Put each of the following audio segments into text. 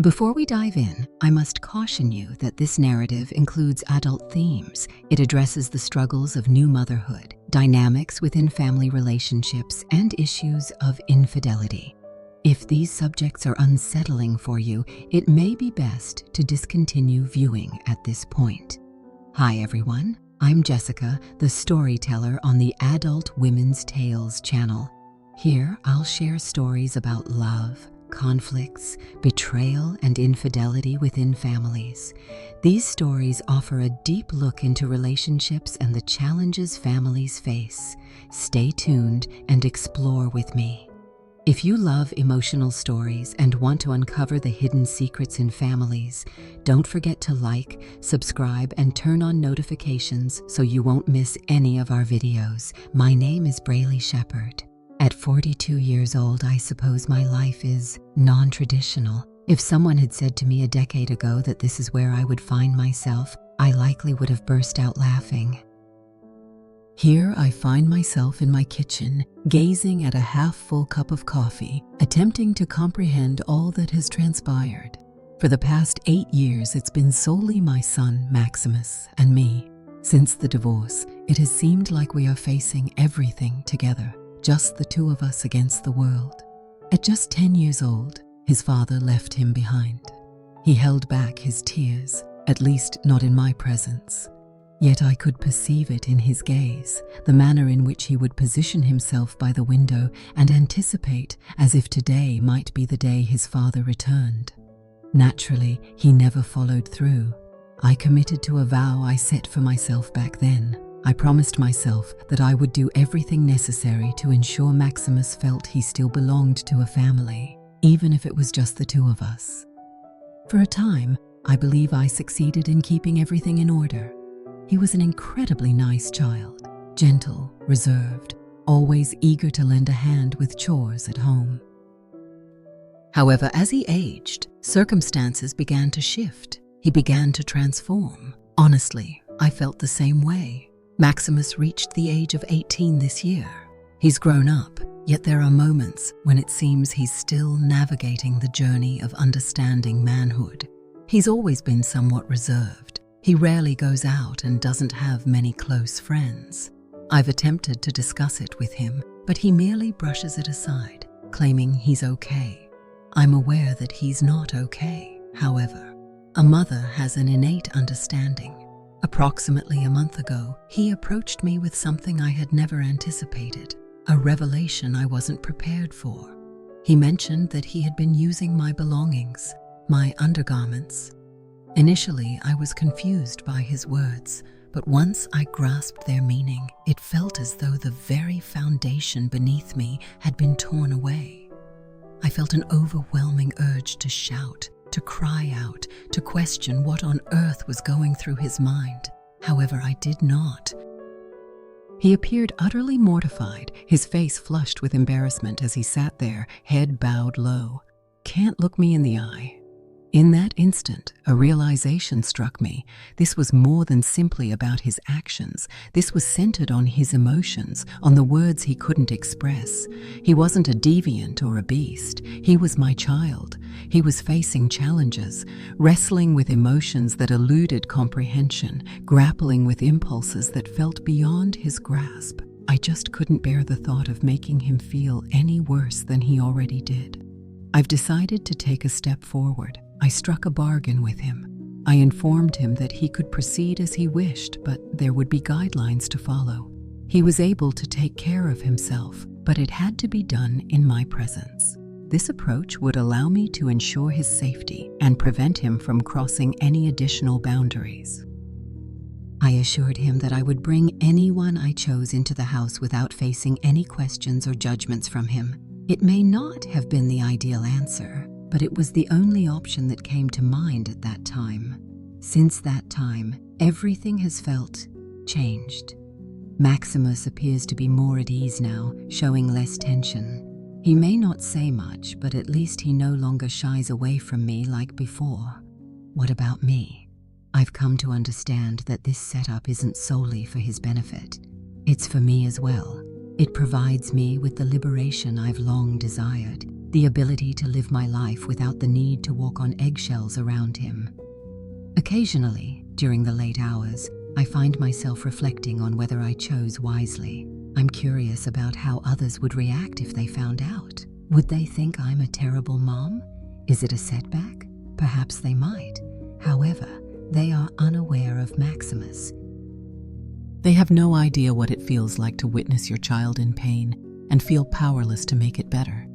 Before we dive in, I must caution you that this narrative includes adult themes. It addresses the struggles of new motherhood, dynamics within family relationships, and issues of infidelity. If these subjects are unsettling for you, it may be best to discontinue viewing at this point. Hi everyone, I'm Jessica, the storyteller on the Adult Women's Tales channel. Here, I'll share stories about love, conflicts, betrayal, and infidelity within families. These stories offer a deep look into relationships and the challenges families face. Stay tuned and explore with me. If you love emotional stories and want to uncover the hidden secrets in families, don't forget to like, subscribe, and turn on notifications so you won't miss any of our videos. My name is Braylee Shepherd. At 42 years old, I suppose my life is non-traditional. If someone had said to me a decade ago that this is where I would find myself, I likely would have burst out laughing. Here I find myself in my kitchen, gazing at a half-full cup of coffee, attempting to comprehend all that has transpired. For the past 8 years, it's been solely my son, Maximus, and me. Since the divorce, it has seemed like we are facing everything together. Just the two of us against the world. At just 10 years old, his father left him behind. He held back his tears, at least not in my presence. Yet I could perceive it in his gaze, the manner in which he would position himself by the window and anticipate as if today might be the day his father returned. Naturally, he never followed through. I committed to a vow I set for myself back then. I promised myself that I would do everything necessary to ensure Maximus felt he still belonged to a family, even if it was just the two of us. For a time, I believe I succeeded in keeping everything in order. He was an incredibly nice child, gentle, reserved, always eager to lend a hand with chores at home. However, as he aged, circumstances began to shift. He began to transform. Honestly, I felt the same way. Maximus reached the age of 18 this year. He's grown up, yet there are moments when it seems he's still navigating the journey of understanding manhood. He's always been somewhat reserved. He rarely goes out and doesn't have many close friends. I've attempted to discuss it with him, but he merely brushes it aside, claiming he's okay. I'm aware that he's not okay, however. A mother has an innate understanding. Approximately a month ago, he approached me with something I had never anticipated, a revelation I wasn't prepared for. He mentioned that he had been using my belongings, my undergarments. Initially, I was confused by his words, but once I grasped their meaning, it felt as though the very foundation beneath me had been torn away. I felt an overwhelming urge to shout, to cry out, to question what on earth was going through his mind. However, I did not. He appeared utterly mortified, his face flushed with embarrassment as he sat there, head bowed low. Can't look me in the eye. In that instant, a realization struck me. This was more than simply about his actions. This was centered on his emotions, on the words he couldn't express. He wasn't a deviant or a beast. He was my child. He was facing challenges, wrestling with emotions that eluded comprehension, grappling with impulses that felt beyond his grasp. I just couldn't bear the thought of making him feel any worse than he already did. I've decided to take a step forward. I struck a bargain with him. I informed him that he could proceed as he wished, but there would be guidelines to follow. He was able to take care of himself, but it had to be done in my presence. This approach would allow me to ensure his safety and prevent him from crossing any additional boundaries. I assured him that I would bring anyone I chose into the house without facing any questions or judgments from him. It may not have been the ideal answer, but it was the only option that came to mind at that time. Since that time, everything has felt changed. Maximus appears to be more at ease now, showing less tension. He may not say much, but at least he no longer shies away from me like before. What about me? I've come to understand that this setup isn't solely for his benefit. It's for me as well. It provides me with the liberation I've long desired. the ability to live my life without the need to walk on eggshells around him. Occasionally, during the late hours, I find myself reflecting on whether I chose wisely. I'm curious about how others would react if they found out. Would they think I'm a terrible mom? Is it a setback? Perhaps they might. However, they are unaware of Maximus. They have no idea what it feels like to witness your child in pain and feel powerless to make it better.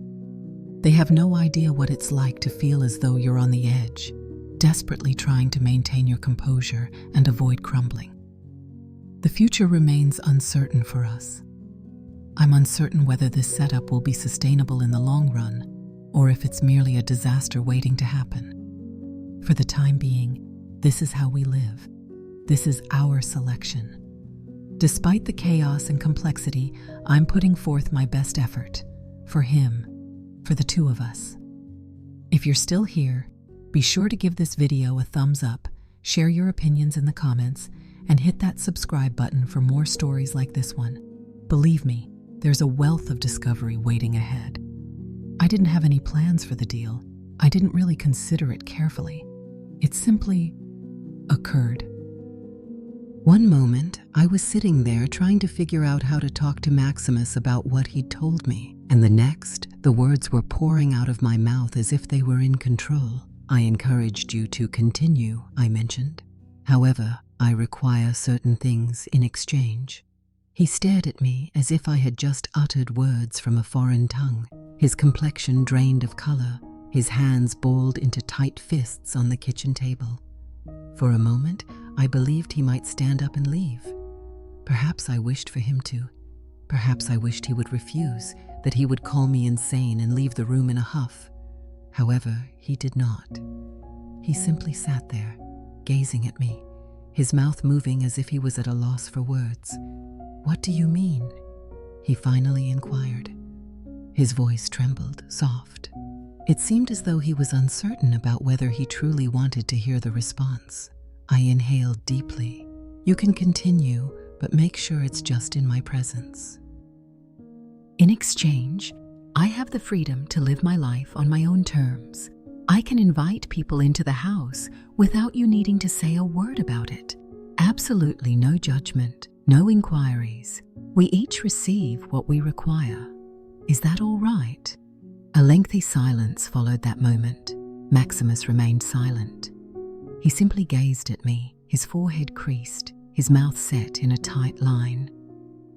They have no idea what it's like to feel as though you're on the edge, desperately trying to maintain your composure and avoid crumbling. The future remains uncertain for us. I'm uncertain whether this setup will be sustainable in the long run, or if it's merely a disaster waiting to happen. For the time being, this is how we live. This is our selection. Despite the chaos and complexity, I'm putting forth my best effort. For him, for the two of us. If you're still here, be sure to give this video a thumbs up, share your opinions in the comments, and hit that subscribe button for more stories like this one. Believe me, there's a wealth of discovery waiting ahead. I didn't have any plans for the deal. I didn't really consider it carefully. It simply occurred. One moment, I was sitting there trying to figure out how to talk to Maximus about what he'd told me, and the next, the words were pouring out of my mouth as if they were in control. I encouraged you to continue, I mentioned. However, I require certain things in exchange. He stared at me as if I had just uttered words from a foreign tongue, his complexion drained of color, his hands balled into tight fists on the kitchen table. For a moment, I believed he might stand up and leave. Perhaps I wished for him to. Perhaps I wished he would refuse, that he would call me insane and leave the room in a huff. However, he did not. He simply sat there, gazing at me, his mouth moving as if he was at a loss for words. "What do you mean?" he finally inquired. His voice trembled, soft. It seemed as though he was uncertain about whether he truly wanted to hear the response. I inhaled deeply. "You can continue, but make sure it's just in my presence." "In exchange, I have the freedom to live my life on my own terms. I can invite people into the house without you needing to say a word about it. Absolutely no judgment, no inquiries. We each receive what we require. Is that all right?" A lengthy silence followed that moment. Maximus remained silent. He simply gazed at me, his forehead creased, his mouth set in a tight line.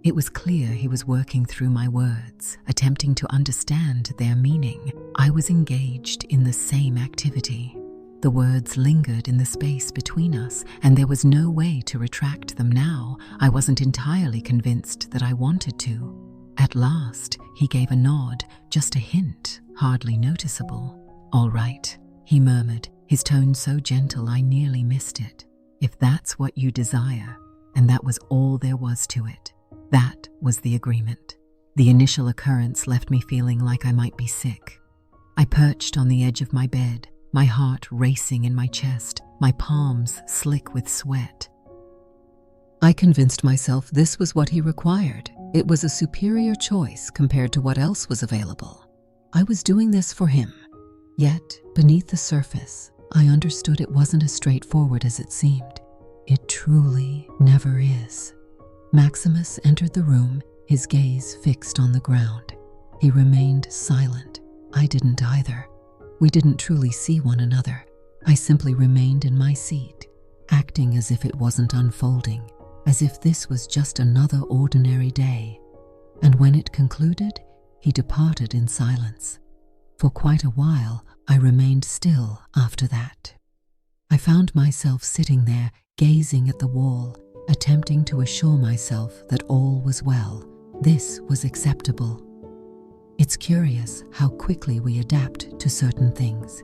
It was clear he was working through my words, attempting to understand their meaning. I was engaged in the same activity. The words lingered in the space between us, and there was no way to retract them now. I wasn't entirely convinced that I wanted to. At last, he gave a nod, just a hint, hardly noticeable. "All right," he murmured, his tone so gentle I nearly missed it. "If that's what you desire," and that was all there was to it. That was the agreement. The initial occurrence left me feeling like I might be sick. I perched on the edge of my bed, my heart racing in my chest, my palms slick with sweat. I convinced myself this was what he required. It was a superior choice compared to what else was available. I was doing this for him. Yet, beneath the surface, I understood it wasn't as straightforward as it seemed. It truly never is. Maximus entered the room, his gaze fixed on the ground. He remained silent. I didn't either. We didn't truly see one another. I simply remained in my seat, acting as if it wasn't unfolding, as if this was just another ordinary day. And when it concluded, he departed in silence. For quite a while, I remained still after that. I found myself sitting there, gazing at the wall, attempting to assure myself that all was well. This was acceptable. It's curious how quickly we adapt to certain things.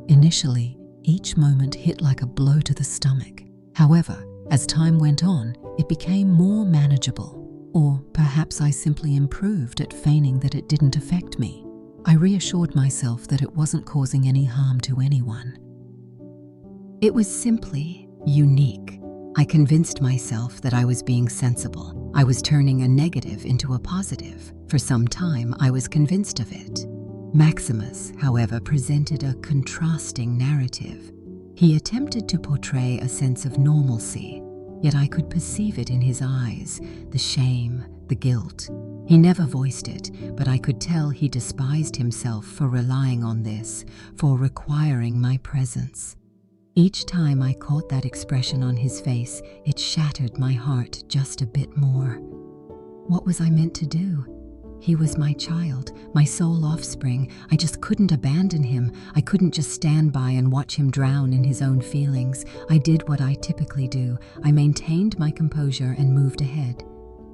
Initially, each moment hit like a blow to the stomach. However, as time went on, it became more manageable. Or perhaps I simply improved at feigning that it didn't affect me. I reassured myself that it wasn't causing any harm to anyone. It was simply unique. I convinced myself that I was being sensible. I was turning a negative into a positive. For some time, I was convinced of it. Maximus, however, presented a contrasting narrative. He attempted to portray a sense of normalcy, yet I could perceive it in his eyes, the shame, the guilt. He never voiced it, but I could tell he despised himself for relying on this, for requiring my presence. Each time I caught that expression on his face, it shattered my heart just a bit more. What was I meant to do? He was my child, my sole offspring. I just couldn't abandon him. I couldn't just stand by and watch him drown in his own feelings. I did what I typically do. I maintained my composure and moved ahead.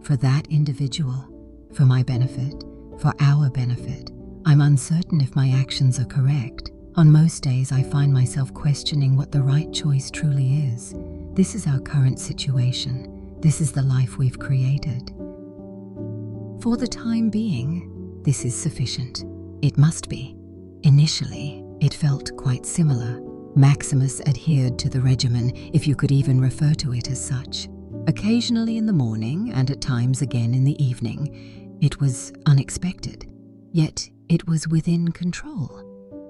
For that individual, for my benefit, for our benefit. I'm uncertain if my actions are correct. On most days, I find myself questioning what the right choice truly is. This is our current situation. This is the life we've created. For the time being, this is sufficient. It must be. Initially, it felt quite similar. Maximus adhered to the regimen, if you could even refer to it as such. Occasionally in the morning, and at times again in the evening, it was unexpected, yet it was within control.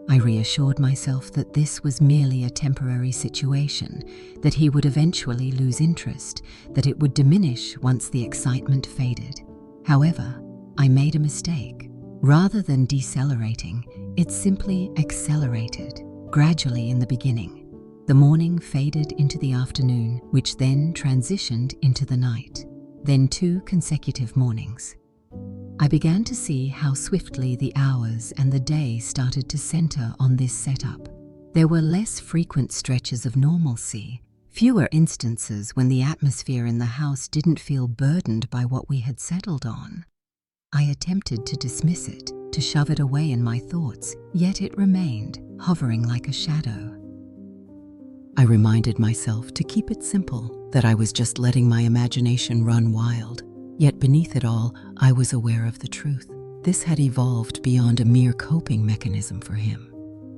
I reassured myself that this was merely a temporary situation, that he would eventually lose interest, that it would diminish once the excitement faded. However, I made a mistake. Rather than decelerating, it simply accelerated, gradually in the beginning. The morning faded into the afternoon, which then transitioned into the night, then 2 consecutive mornings. I began to see how swiftly the hours and the day started to center on this setup. There were less frequent stretches of normalcy, fewer instances when the atmosphere in the house didn't feel burdened by what we had settled on. I attempted to dismiss it, to shove it away in my thoughts, yet it remained, hovering like a shadow. I reminded myself to keep it simple, that I was just letting my imagination run wild. Yet beneath it all, I was aware of the truth. This had evolved beyond a mere coping mechanism for him.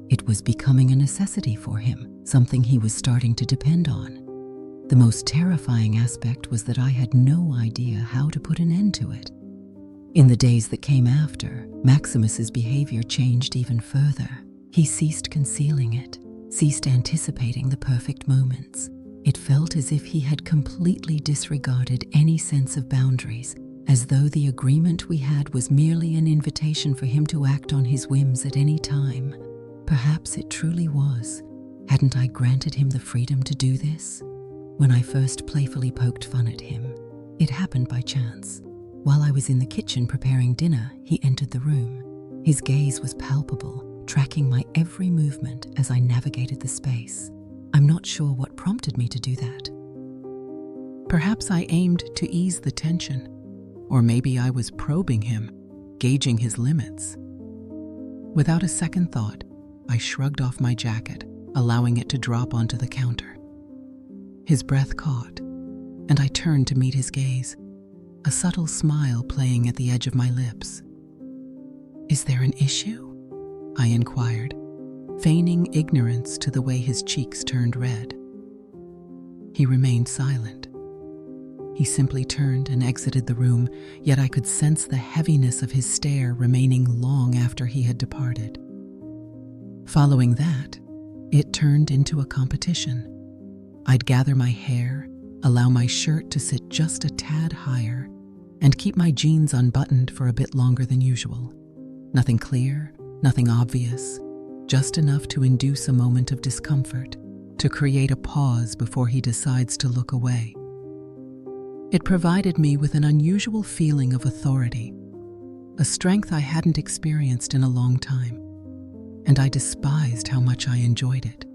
It was becoming a necessity for him, something he was starting to depend on. The most terrifying aspect was that I had no idea how to put an end to it. In the days that came after, Maximus's behavior changed even further. He ceased concealing it, ceased anticipating the perfect moments. It felt as if he had completely disregarded any sense of boundaries, as though the agreement we had was merely an invitation for him to act on his whims at any time. Perhaps it truly was. Hadn't I granted him the freedom to do this? When I first playfully poked fun at him, it happened by chance. While I was in the kitchen preparing dinner, he entered the room. His gaze was palpable, tracking my every movement as I navigated the space. I'm not sure what prompted me to do that. Perhaps I aimed to ease the tension, or maybe I was probing him, gauging his limits. Without a second thought, I shrugged off my jacket, allowing it to drop onto the counter. His breath caught, and I turned to meet his gaze, a subtle smile playing at the edge of my lips. "Is there an issue?" I inquired, feigning ignorance to the way his cheeks turned red. He remained silent. He simply turned and exited the room, yet I could sense the heaviness of his stare remaining long after he had departed. Following that, it turned into a competition. I'd gather my hair, allow my shirt to sit just a tad higher, and keep my jeans unbuttoned for a bit longer than usual. Nothing clear, nothing obvious, just enough to induce a moment of discomfort, to create a pause before he decides to look away. It provided me with an unusual feeling of authority, a strength I hadn't experienced in a long time, and I despised how much I enjoyed it.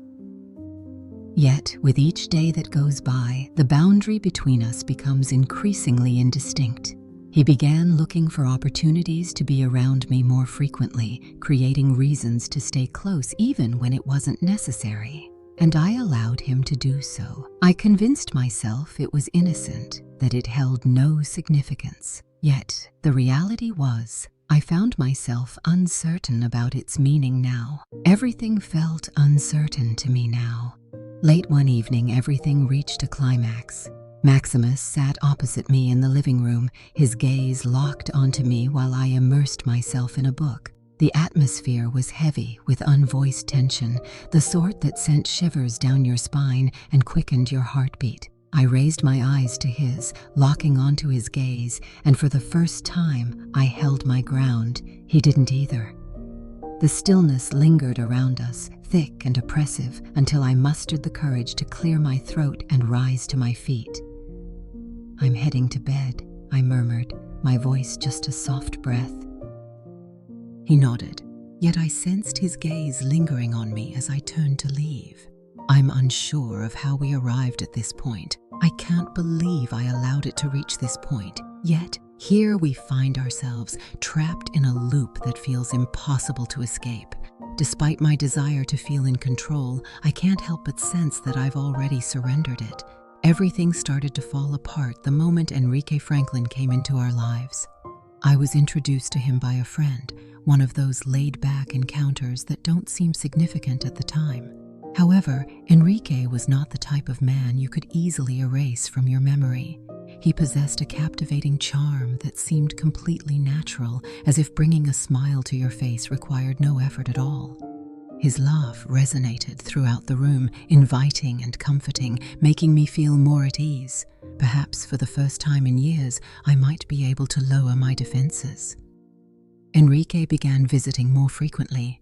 Yet, with each day that goes by, the boundary between us becomes increasingly indistinct. He began looking for opportunities to be around me more frequently, creating reasons to stay close even when it wasn't necessary. And I allowed him to do so. I convinced myself it was innocent, that it held no significance. Yet, the reality was, I found myself uncertain about its meaning now. Everything felt uncertain to me now. Late one evening, everything reached a climax. Maximus sat opposite me in the living room, his gaze locked onto me while I immersed myself in a book. The atmosphere was heavy with unvoiced tension, the sort that sent shivers down your spine and quickened your heartbeat. I raised my eyes to his, locking onto his gaze, and for the first time, I held my ground. He didn't either. The stillness lingered around us, thick and oppressive, until I mustered the courage to clear my throat and rise to my feet. "I'm heading to bed," I murmured, my voice just a soft breath. He nodded, yet I sensed his gaze lingering on me as I turned to leave. I'm unsure of how we arrived at this point. I can't believe I allowed it to reach this point. Yet, here we find ourselves trapped in a loop that feels impossible to escape. Despite my desire to feel in control, I can't help but sense that I've already surrendered it. Everything started to fall apart the moment Enrique Franklin came into our lives. I was introduced to him by a friend, one of those laid-back encounters that don't seem significant at the time. However, Enrique was not the type of man you could easily erase from your memory. He possessed a captivating charm that seemed completely natural, as if bringing a smile to your face required no effort at all. His laugh resonated throughout the room, inviting and comforting, making me feel more at ease. Perhaps for the first time in years, I might be able to lower my defenses. Enrique began visiting more frequently.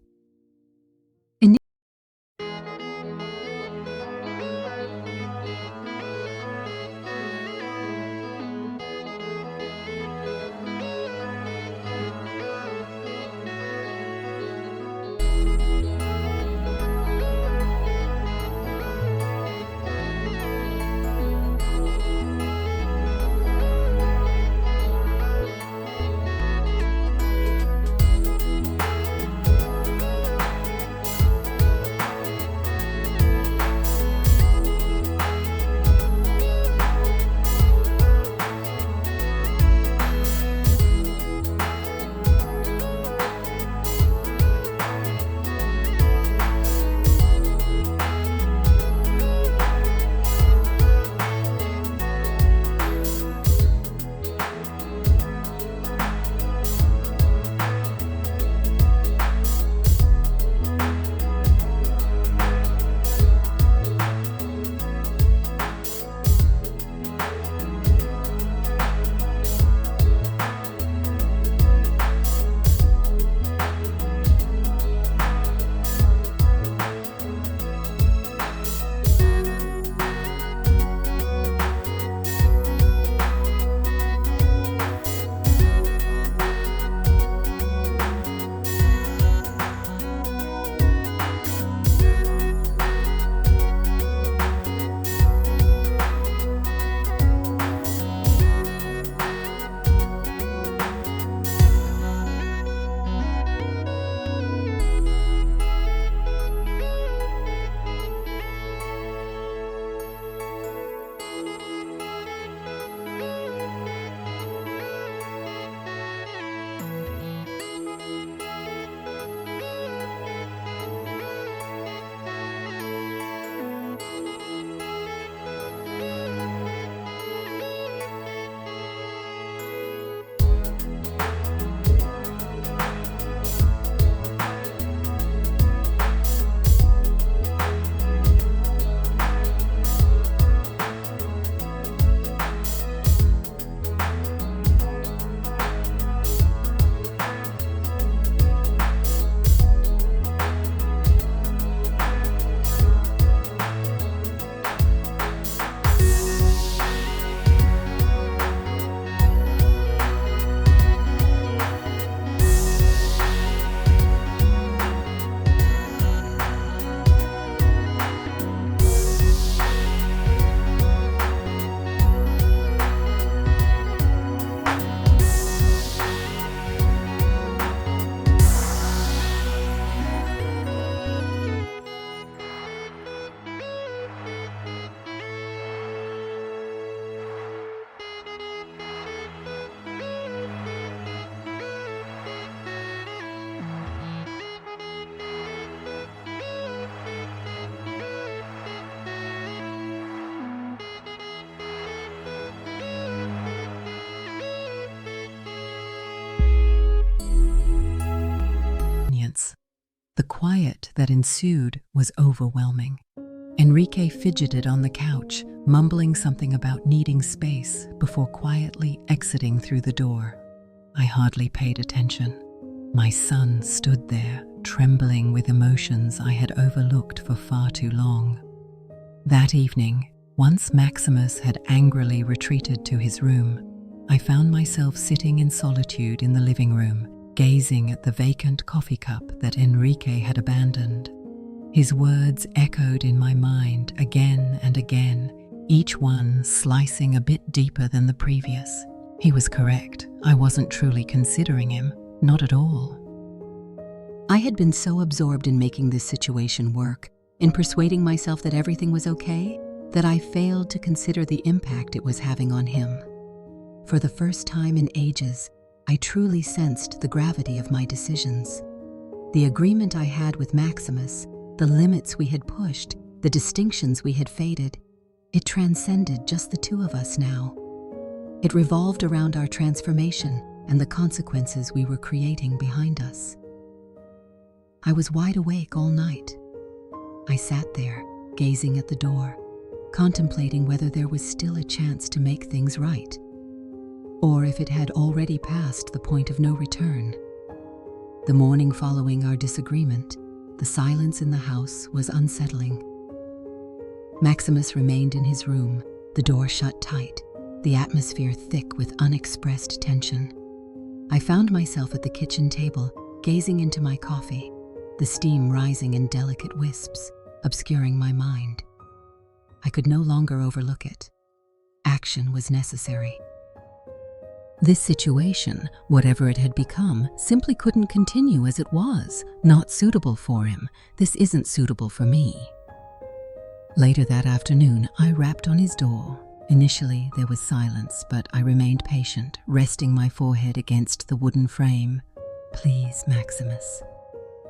The quiet that ensued was overwhelming. Enrique fidgeted on the couch, mumbling something about needing space before quietly exiting through the door. I hardly paid attention. My son stood there, trembling with emotions I had overlooked for far too long. That evening, once Maximus had angrily retreated to his room, I found myself sitting in solitude in the living room, gazing at the vacant coffee cup that Enrique had abandoned. His words echoed in my mind again and again, each one slicing a bit deeper than the previous. He was correct. I wasn't truly considering him, not at all. I had been so absorbed in making this situation work, in persuading myself that everything was okay, that I failed to consider the impact it was having on him. For the first time in ages, I truly sensed the gravity of my decisions. The agreement I had with Maximus, the limits we had pushed, the distinctions we had faded, it transcended just the two of us now. It revolved around our transformation and the consequences we were creating behind us. I was wide awake all night. I sat there, gazing at the door, contemplating whether there was still a chance to make things right, or if it had already passed the point of no return. The morning following our disagreement, the silence in the house was unsettling. Maximus remained in his room, the door shut tight, the atmosphere thick with unexpressed tension. I found myself at the kitchen table, gazing into my coffee, the steam rising in delicate wisps, obscuring my mind. I could no longer overlook it. Action was necessary. This situation, whatever it had become, simply couldn't continue as it was. Not suitable for him. This isn't suitable for me. Later that afternoon, I rapped on his door. Initially, there was silence, but I remained patient, resting my forehead against the wooden frame. "Please, Maximus,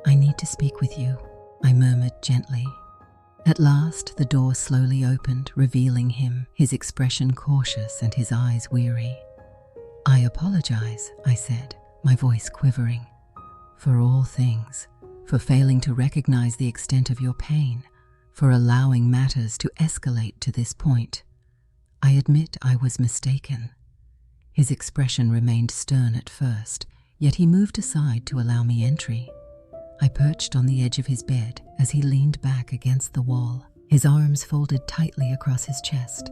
I need to speak with you," I murmured gently. At last, the door slowly opened, revealing him, his expression cautious and his eyes weary. "I apologize," I said, my voice quivering, "for all things, for failing to recognize the extent of your pain, for allowing matters to escalate to this point. I admit I was mistaken." His expression remained stern at first, yet he moved aside to allow me entry. I perched on the edge of his bed as he leaned back against the wall, his arms folded tightly across his chest.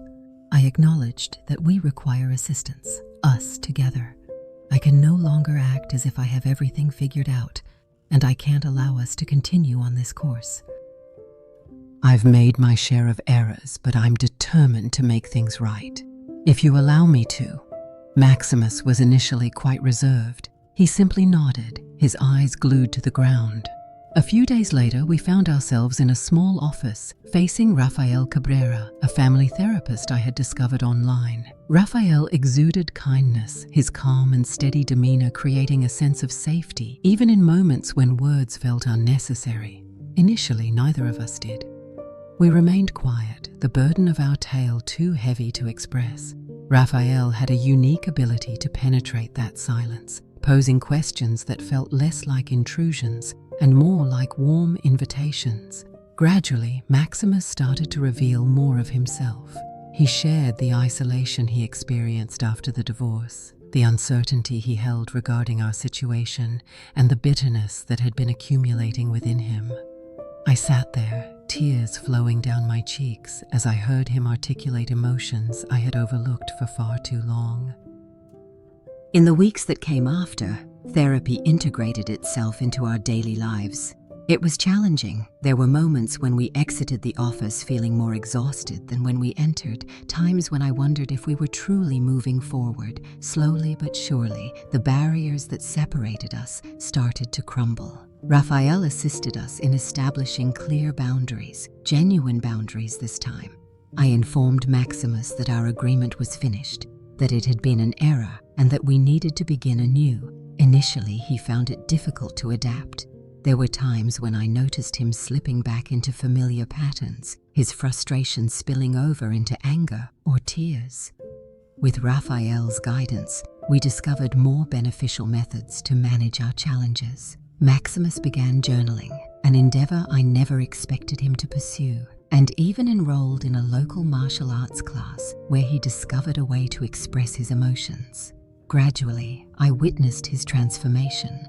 I acknowledged that we require assistance, us together. I can no longer act as if I have everything figured out, and I can't allow us to continue on this course. "I've made my share of errors, but I'm determined to make things right. If you allow me to." Maximus was initially quite reserved. He simply nodded, his eyes glued to the ground. A few days later, we found ourselves in a small office, facing Rafael Cabrera, a family therapist I had discovered online. Rafael exuded kindness, his calm and steady demeanor creating a sense of safety, even in moments when words felt unnecessary. Initially, neither of us did. We remained quiet, the burden of our tale too heavy to express. Rafael had a unique ability to penetrate that silence, posing questions that felt less like intrusions and more like warm invitations. Gradually, Maximus started to reveal more of himself. He shared the isolation he experienced after the divorce, the uncertainty he held regarding our situation, and the bitterness that had been accumulating within him. I sat there, tears flowing down my cheeks as I heard him articulate emotions I had overlooked for far too long. In the weeks that came after, therapy integrated itself into our daily lives. It was challenging. There were moments when we exited the office feeling more exhausted than when we entered, times when I wondered if we were truly moving forward. Slowly but surely, the barriers that separated us started to crumble. Rafael assisted us in establishing clear boundaries, genuine boundaries this time. I informed Maximus that our agreement was finished, that it had been an error, and that we needed to begin anew. Initially, he found it difficult to adapt. There were times when I noticed him slipping back into familiar patterns, his frustration spilling over into anger or tears. With Raphael's guidance, we discovered more beneficial methods to manage our challenges. Maximus began journaling, an endeavor I never expected him to pursue, and even enrolled in a local martial arts class where he discovered a way to express his emotions. Gradually, I witnessed his transformation.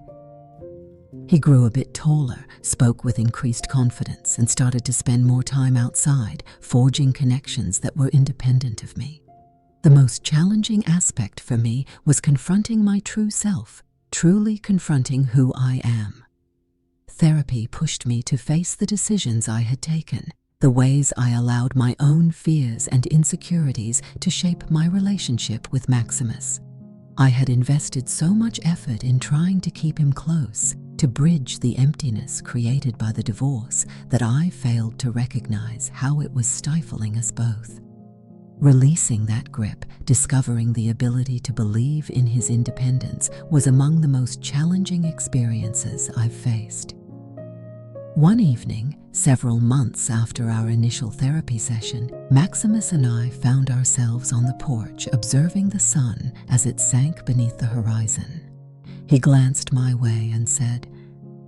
He grew a bit taller, spoke with increased confidence, and started to spend more time outside, forging connections that were independent of me. The most challenging aspect for me was confronting my true self, truly confronting who I am. Therapy pushed me to face the decisions I had taken, the ways I allowed my own fears and insecurities to shape my relationship with Maximus. I had invested so much effort in trying to keep him close, to bridge the emptiness created by the divorce, that I failed to recognize how it was stifling us both. Releasing that grip, discovering the ability to believe in his independence, was among the most challenging experiences I've faced. One evening, several months after our initial therapy session, Maximus and I found ourselves on the porch observing the sun as it sank beneath the horizon. He glanced my way and said,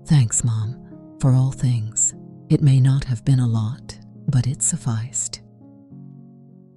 "Thanks, Mom, for all things. It may not have been a lot, but it sufficed."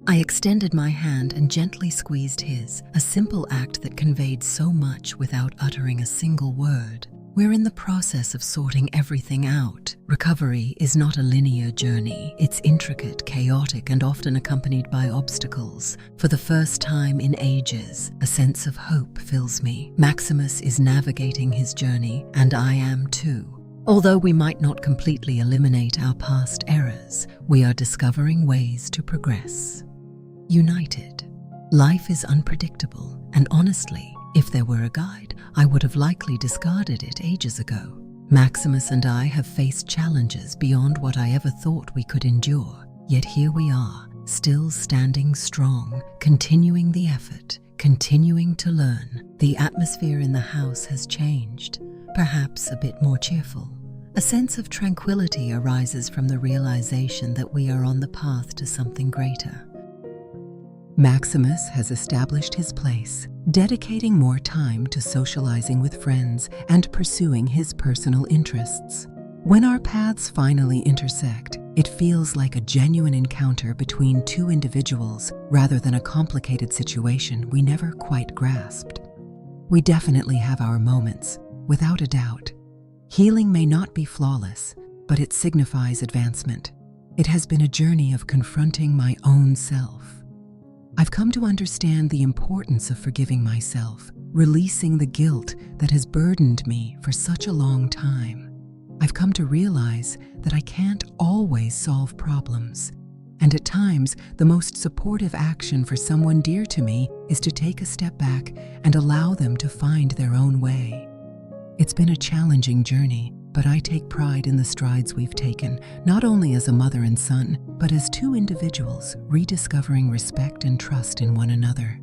I extended my hand and gently squeezed his, a simple act that conveyed so much without uttering a single word. We're in the process of sorting everything out. Recovery is not a linear journey. It's intricate, chaotic, and often accompanied by obstacles. For the first time in ages, a sense of hope fills me. Maximus is navigating his journey, and I am too. Although we might not completely eliminate our past errors, we are discovering ways to progress. United. Life is unpredictable, and honestly, if there were a guide, I would have likely discarded it ages ago. Maximus and I have faced challenges beyond what I ever thought we could endure, yet here we are, still standing strong, continuing the effort, continuing to learn. The atmosphere in the house has changed, perhaps a bit more cheerful. A sense of tranquility arises from the realization that we are on the path to something greater. Maximus has established his place, dedicating more time to socializing with friends and pursuing his personal interests. When our paths finally intersect, it feels like a genuine encounter between two individuals rather than a complicated situation we never quite grasped. We definitely have our moments, without a doubt. Healing may not be flawless, but it signifies advancement. It has been a journey of confronting my own self. I've come to understand the importance of forgiving myself, releasing the guilt that has burdened me for such a long time. I've come to realize that I can't always solve problems, and at times, the most supportive action for someone dear to me is to take a step back and allow them to find their own way. It's been a challenging journey, but I take pride in the strides we've taken, not only as a mother and son, but as two individuals rediscovering respect and trust in one another.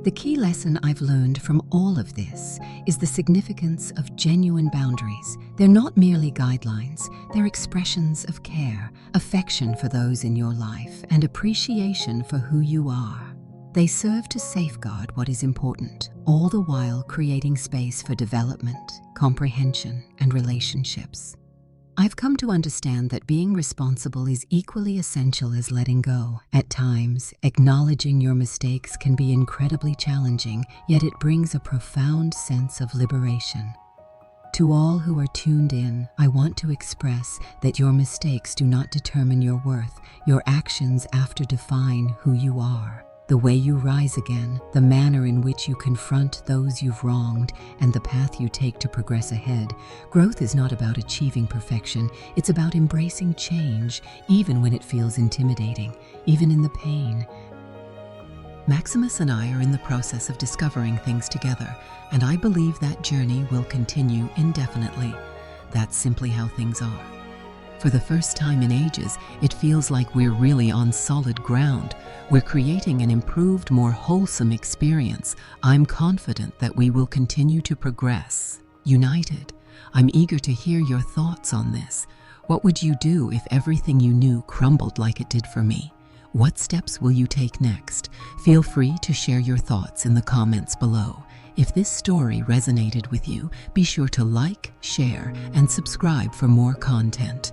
The key lesson I've learned from all of this is the significance of genuine boundaries. They're not merely guidelines, they're expressions of care, affection for those in your life, and appreciation for who you are. They serve to safeguard what is important, all the while creating space for development, comprehension, and relationships. I've come to understand that being responsible is equally essential as letting go. At times, acknowledging your mistakes can be incredibly challenging, yet it brings a profound sense of liberation. To all who are tuned in, I want to express that your mistakes do not determine your worth. Your actions after define who you are. The way you rise again, the manner in which you confront those you've wronged, and the path you take to progress ahead. Growth is not about achieving perfection, it's about embracing change, even when it feels intimidating, even in the pain. Maximus and I are in the process of discovering things together, and I believe that journey will continue indefinitely. That's simply how things are. For the first time in ages, it feels like we're really on solid ground. We're creating an improved, more wholesome experience. I'm confident that we will continue to progress. United, I'm eager to hear your thoughts on this. What would you do if everything you knew crumbled like it did for me? What steps will you take next? Feel free to share your thoughts in the comments below. If this story resonated with you, be sure to like, share, and subscribe for more content.